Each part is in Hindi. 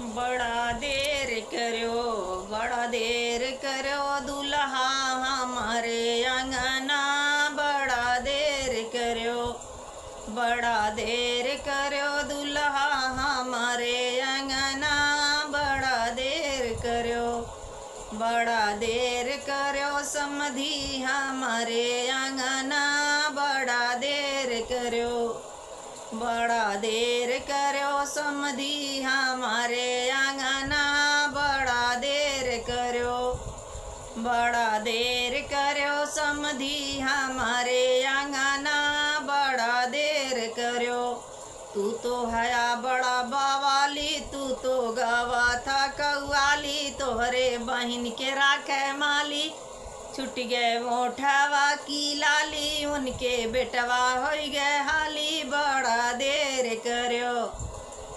बड़ा देर करो, बड़ा देर करो दुल्हा हमारे अंगना, बड़ा देर करो, बड़ा देर करो दुल्हा हमारे अंगना, बड़ा देर करो, बड़ा देर करो समधी हमारे अंगना, बड़ा देर करो, बड़ा देर करो समधी हमारे अंगना, बड़ा देर करो, बड़ा देर करो समधी हमारे अंगना, बड़ा देर करो। तू तो हया बड़ा बावाली, तू तो गवा था कौवाली, तोहरे बहन के राखे माली, छुट गए मोठवा की लाली, उनके बेटवा हो गए हाली, बड़ा देर करो,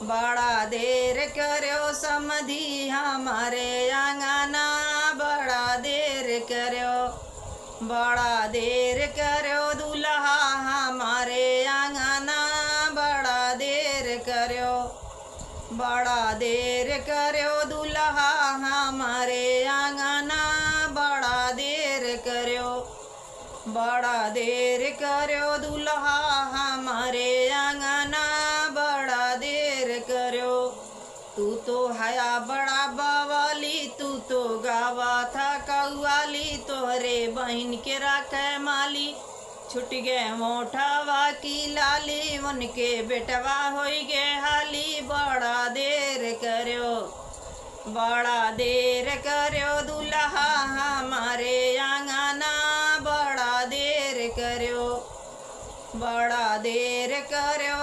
बड़ा देर करो समधी हमारे अंगना, बड़ा देर करो, बड़ा देर करो दुल्हा हमारे अंगना, बड़ा देर करो, बड़ा देर करो दुल्हा हमारे अंगना, बड़ा देर करो, बड़ा देर करो दुल्हा हमारे अंगना, बड़ा देर करो। तू तो हया बड़ा बावाली, तू तो गावा था कौवाली, तोहरे बहन के राखे माली, छुट गए मोठवा की लाली, उनके बेटवा हो गए हाली, बड़ा देर करो, बड़ा देर करो दुल्हा हमारे अंगना, बड़ा देर करो, बड़ा देर करो